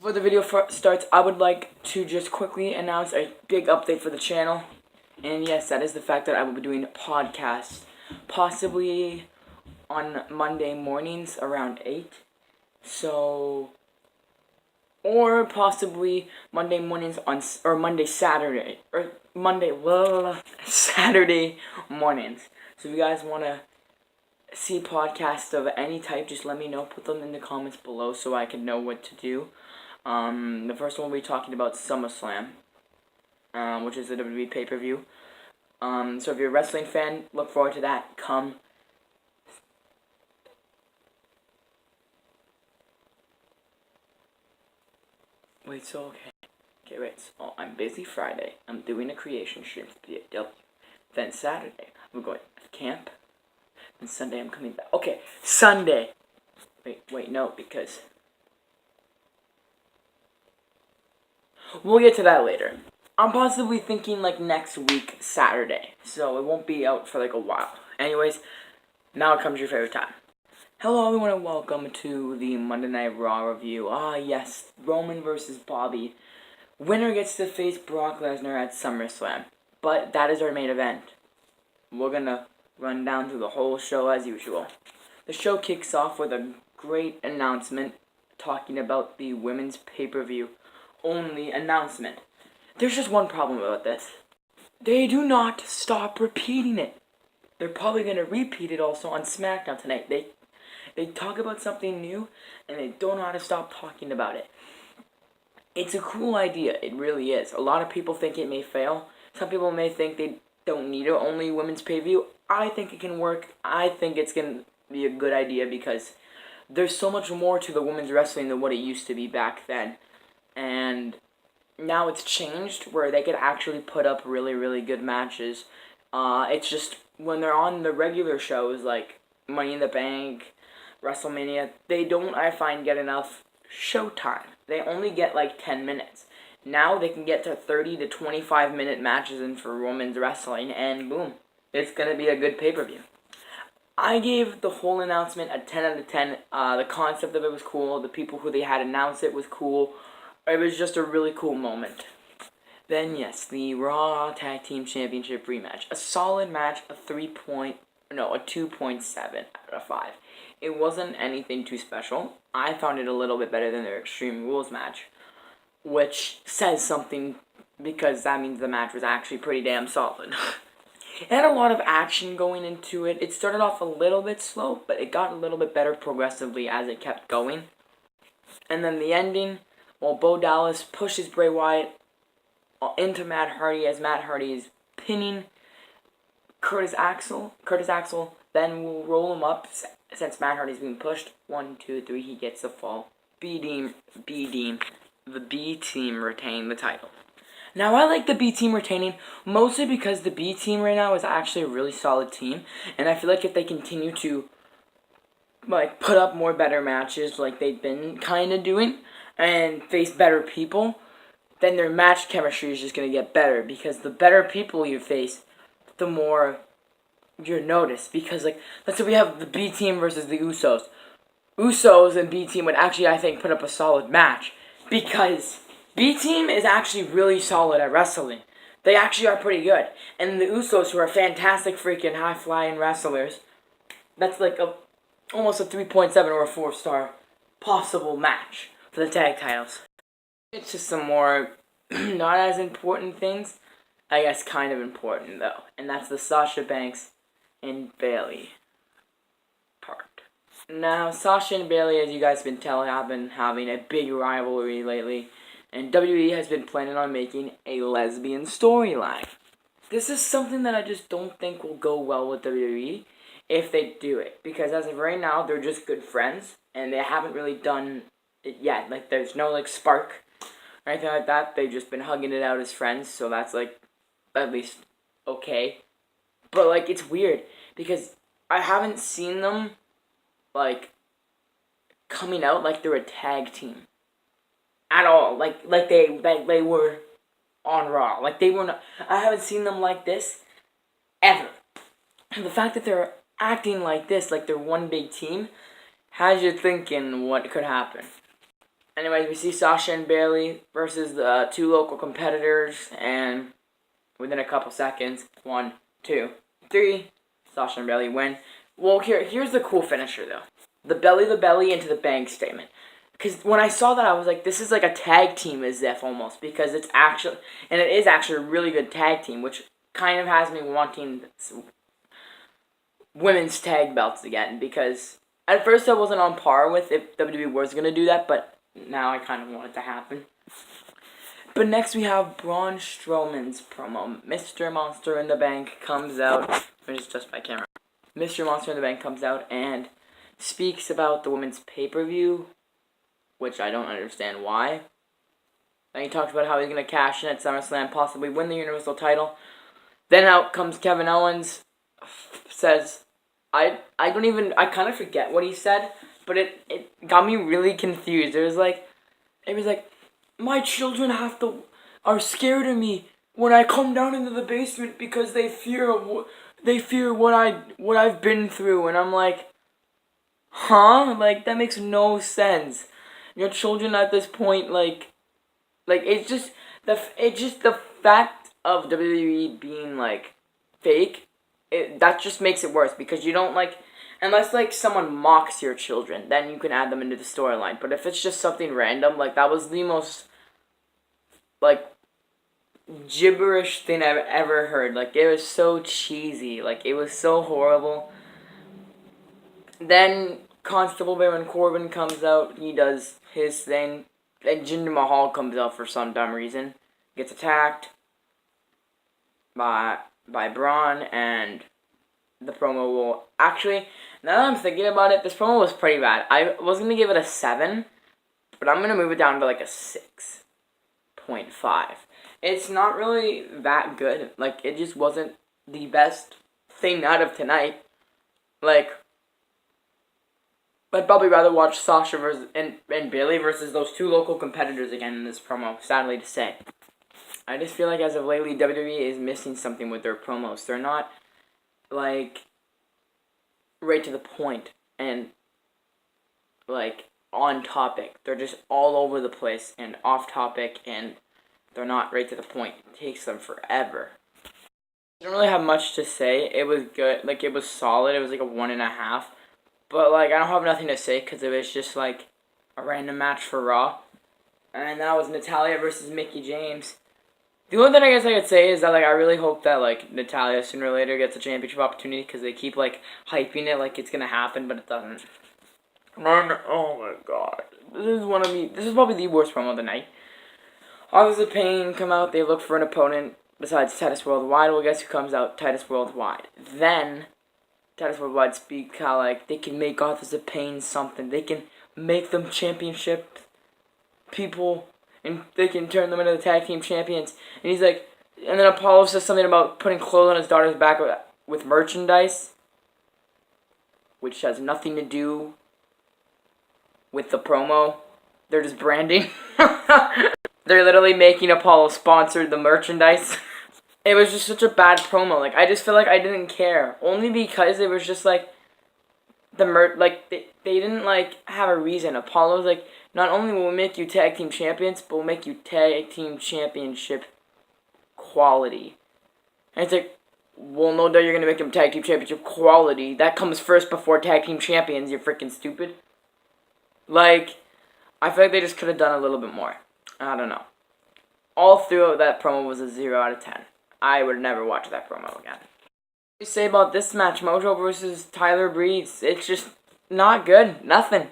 Before the video starts, I would like to just quickly announce a big update for the channel. And yes, that is the fact that I will be doing podcasts, possibly on Monday mornings around 8. So, or possibly Monday mornings or Saturday mornings. So if you guys want to see podcasts of any type, just let me know. Put them in the comments below so I can know what to do. The first one we'll be talking about SummerSlam, which is the WWE pay-per-view. So if you're a wrestling fan, look forward to that. Come. Wait, so wait. So I'm busy Friday. I'm doing a creation stream for WWE. Then Saturday, I'm going to camp. And Sunday, I'm coming back. Okay, Sunday. Wait, no, because we'll get to that later. I'm possibly thinking like next week, Saturday. So it won't be out for like a while. Anyways, now comes your favorite time. Hello everyone and welcome to the Monday Night Raw review. Yes, Roman versus Bobby. Winner gets to face Brock Lesnar at SummerSlam. But that is our main event. We're gonna run down through the whole show as usual. The show kicks off with a great announcement talking about the women's pay-per-view only announcement. There's just one problem about this. They do not stop repeating it. They're probably going to repeat it also on SmackDown tonight. They talk about something new, and they don't know how to stop talking about it. It's a cool idea. It really is. A lot of people think it may fail. Some people may think they don't need it. Only women's pay-per-view. I think it can work. I think it's going to be a good idea because there's so much more to the women's wrestling than what it used to be back then. And now it's changed where they could actually put up really, really good matches. It's just when they're on the regular shows like Money in the Bank, WrestleMania, they don't, I find, get enough showtime. They only get like 10 minutes. Now they can get to 30 to 25 minute matches in for women's wrestling, and boom, it's going to be a good pay-per-view. I gave the whole announcement a 10 out of 10. The concept of it was cool. The people who they had announced it was cool. It was just a really cool moment. Then yes, the Raw Tag Team Championship rematch. A solid match, a 2.7 out of 5. It wasn't anything too special. I found it a little bit better than their Extreme Rules match, which says something because that means the match was actually pretty damn solid. It had a lot of action going into it. It started off a little bit slow, but it got a little bit better progressively as it kept going. And then the ending, well, Bo Dallas pushes Bray Wyatt into Matt Hardy as Matt Hardy is pinning Curtis Axel. Then will roll him up since Matt Hardy's being pushed. 1, 2, 3, he gets the fall. The B team retain the title. Now, I like the B team retaining mostly because the B team right now is actually a really solid team. And I feel like if they continue to like put up more better matches like they've been kind of doing and face better people, then their match chemistry is just going to get better. Because the better people you face, the more you're noticed. Because, like, let's say we have the B team versus the Usos. Usos and B team would actually, I think, put up a solid match. Because B team is actually really solid at wrestling. They actually are pretty good. And the Usos, who are fantastic freaking high-flying wrestlers, that's like almost a 3.7 or a 4-star possible match for the tag titles. It's just some more not as important things. I guess kind of important though. And that's the Sasha Banks and Bayley part. Now, Sasha and Bayley, as you guys have been telling, have been having a big rivalry lately. And WWE has been planning on making a lesbian storyline. This is something that I just don't think will go well with WWE if they do it. Because as of right now, they're just good friends. And they haven't really done it yet. Like, there's no, like, spark or anything like that. They've just been hugging it out as friends. So that's, like, at least okay. But, like, it's weird. Because I haven't seen them, like, coming out like they're a tag team. At all. Like they were on Raw. Like, they were not. I haven't seen them like this ever. And the fact that they're acting like this, like they're one big team, has you thinking what could happen. Anyways, we see Sasha and Bayley versus the two local competitors, and within a couple seconds, 1, 2, 3, Sasha and Bayley win. Well, here's the cool finisher, though. The belly into the bank statement. Because when I saw that, I was like, this is like a tag team as if almost. Because it's actually, and it is actually a really good tag team, which kind of has me wanting women's tag belts again. Because at first I wasn't on par with if WWE was going to do that, but now I kind of want it to happen. But next we have Braun Strowman's promo. Mr. Monster in the Bank comes out. It's just my camera. Mr. Monster in the Bank comes out and speaks about the women's pay-per-view, which I don't understand why. Then he talks about how he's going to cash in at SummerSlam, possibly win the Universal title. Then out comes Kevin Owens, says, I kind of forget what he said, but it got me really confused. It was like, my children are scared of me when I come down into the basement because they fear what I've been through, and I'm like, huh? Like, that makes no sense. Your children at this point, it's just the fact of WWE being like fake. That just makes it worse because you don't unless someone mocks your children, then you can add them into the storyline. But if it's just something random, that was the most gibberish thing I've ever heard. It was so cheesy. It was so horrible. Then Constable Baron Corbin comes out. He does his thing. Then Jinder Mahal comes out for some dumb reason. Gets attacked by Braun, and the promo will... Actually, now that I'm thinking about it, this promo was pretty bad. I was going to give it a 7, but I'm going to move it down to a 6.5. It's not really that good. It just wasn't the best thing out of tonight. I'd probably rather watch Sasha and Bayley versus those two local competitors again in this promo, sadly to say. I just feel like as of lately, WWE is missing something with their promos. They're not, right to the point and, on topic. They're just all over the place and off topic, and they're not right to the point. It takes them forever. I don't really have much to say. It was good. It was solid. It was a 1.5. But, I don't have nothing to say because it was just, a random match for Raw. And that was Natalya versus Mickie James. The only thing I guess I could say is that, I really hope that, Natalya sooner or later gets a championship opportunity because they keep, hyping it like it's going to happen, but it doesn't. And, oh my god. This is probably the worst promo of the night. Authors of Pain come out. They look for an opponent besides Titus Worldwide. Well, guess who comes out? Titus Worldwide. Then Titus Worldwide speak how they can make Authors of Pain something. They can make them championship people, and they can turn them into the tag team champions. And he's and then Apollo says something about putting clothes on his daughter's back with merchandise, which has nothing to do with the promo. They're just branding. They're literally making Apollo sponsor the merchandise. It was just such a bad promo. I just feel I didn't care. Only because it was just, they didn't, have a reason. Apollo's, not only will we make you tag team champions, but we'll make you tag team championship quality. And it's well, no doubt you're going to make them tag team championship quality. That comes first before tag team champions, you're freaking stupid. I feel they just could have done a little bit more. I don't know. All throughout that promo was a 0 out of 10. I would never watch that promo again. What do you say about this match? MoJo versus Tyler Breeze. It's just not good. Nothing.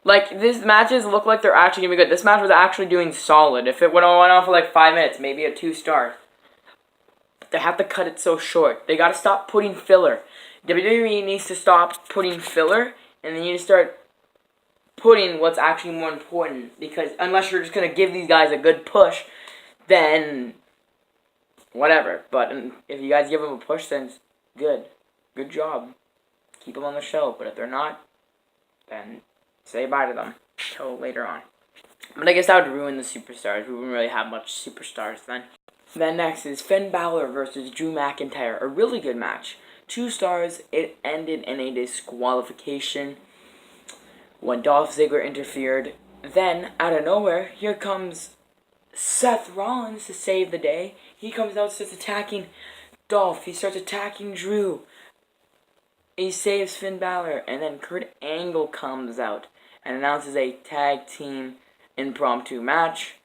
These matches look like they're actually going to be good. This match was actually doing solid. If it went on for 5 minutes, maybe a 2 star. But they have to cut it so short. They got to stop putting filler. WWE needs to stop putting filler, and they need to start putting what's actually more important. Because unless you're just going to give these guys a good push, then whatever. But if you guys give them a push, then it's good. Good job. Keep them on the show. But if they're not, then say bye to them till later on. But I guess that would ruin the superstars. We wouldn't really have much superstars then. Then next is Finn Balor versus Drew McIntyre. A really good match. 2 stars. It ended in a disqualification when Dolph Ziggler interfered. Then, out of nowhere, here comes Seth Rollins to save the day. He comes out, starts attacking Dolph. He starts attacking Drew. He saves Finn Balor. And then Kurt Angle comes out and announces a tag team impromptu match.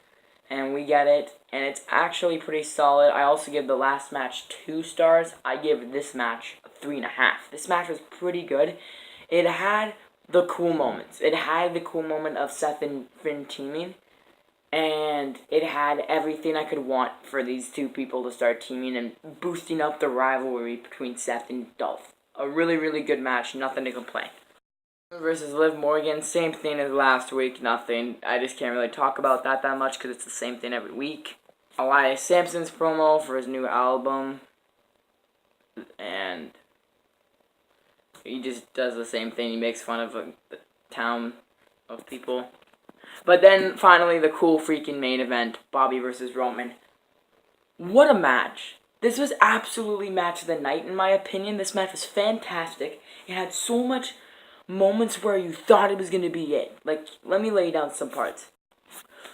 And we get it. And it's actually pretty solid. I also give the last match 2 stars. I give this match 3.5. This match was pretty good. It had the cool moments. It had the cool moment of Seth and Finn teaming. And it had everything I could want for these two people to start teaming and boosting up the rivalry between Seth and Dolph. A really, really good match. Nothing to complain. Versus Liv Morgan, same thing as last week, nothing. I just can't really talk about that much because it's the same thing every week. Elias Sampson's promo for his new album, and he just does the same thing. He makes fun of the town of people. But then finally the cool freaking main event, Bobby versus Roman. What a match. This was absolutely match of the night in my opinion. This match was fantastic. It had so much moments where you thought it was going to be it. Like, let me lay down some parts.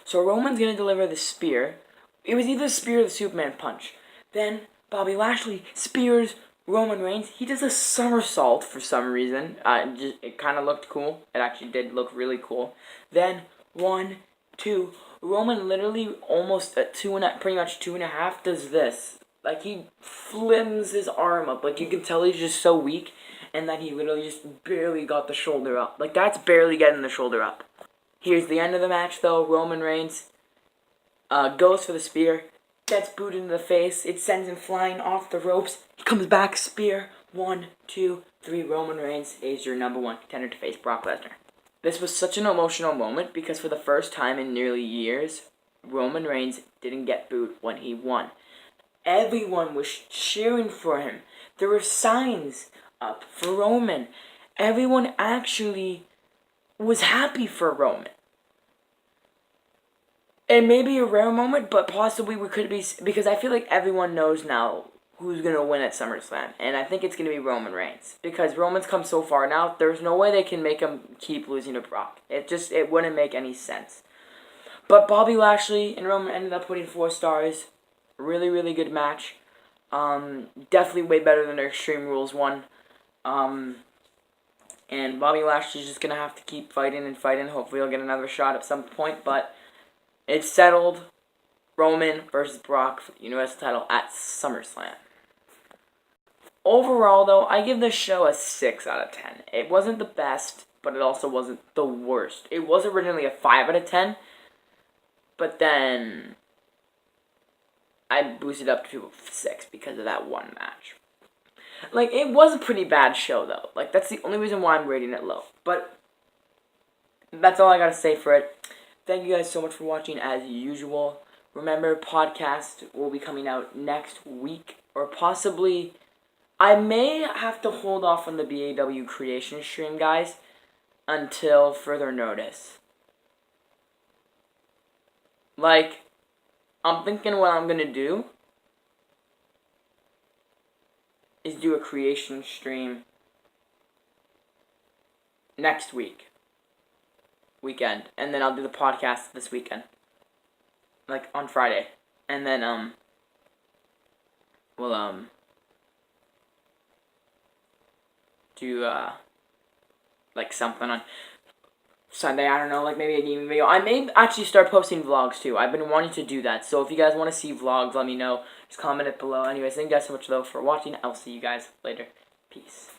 So Roman's going to deliver the spear. It was either the spear or the Superman punch. Then Bobby Lashley spears Roman Reigns. He does a somersault for some reason. It kind of looked cool. It actually did look really cool. Then 1, 2. Roman literally almost at pretty much 2.5 does this. Like, he flims his arm up. Like, you can tell he's just so weak. And that he literally just barely got the shoulder up. Like, that's barely getting the shoulder up. Here's the end of the match, though. Roman Reigns goes for the spear. Gets booted in the face. It sends him flying off the ropes. He comes back, spear. 1, 2, 3. Roman Reigns is your number 1 contender to face Brock Lesnar. This was such an emotional moment because for the first time in nearly years, Roman Reigns didn't get booed when he won. Everyone was cheering for him. There were signs up for Roman. Everyone actually was happy for Roman. It may be a rare moment, but possibly we could be, because I feel like everyone knows now who's going to win at SummerSlam. And I think it's going to be Roman Reigns. Because Roman's come so far now, there's no way they can make him keep losing to Brock. It wouldn't make any sense. But Bobby Lashley and Roman ended up putting 4 stars. Really, really good match. Definitely way better than their Extreme Rules one. And Bobby Lashley's just gonna have to keep fighting and fighting. Hopefully he'll get another shot at some point, but it's settled. Roman versus Brock for the Universal title at SummerSlam. Overall, though, I give this show a 6 out of 10. It wasn't the best, but it also wasn't the worst. It was originally a 5 out of 10, but then I boosted up to 6 because of that one match. Like, it was a pretty bad show, though. Like, that's the only reason why I'm rating it low. But that's all I gotta say for it. Thank you guys so much for watching, as usual. Remember, podcast will be coming out next week, or possibly I may have to hold off on the BAW creation stream, guys, until further notice. Like, I'm thinking what I'm gonna do is do a creation stream next weekend, and then I'll do the podcast this weekend, like on Friday, and then we'll do like something on Sunday. I don't know, like maybe a gaming video. I may actually start posting vlogs too. I've been wanting to do that, so if you guys want to see vlogs, let me know. Just comment it below. Anyways, thank you guys so much though for watching. I'll see you guys later. Peace.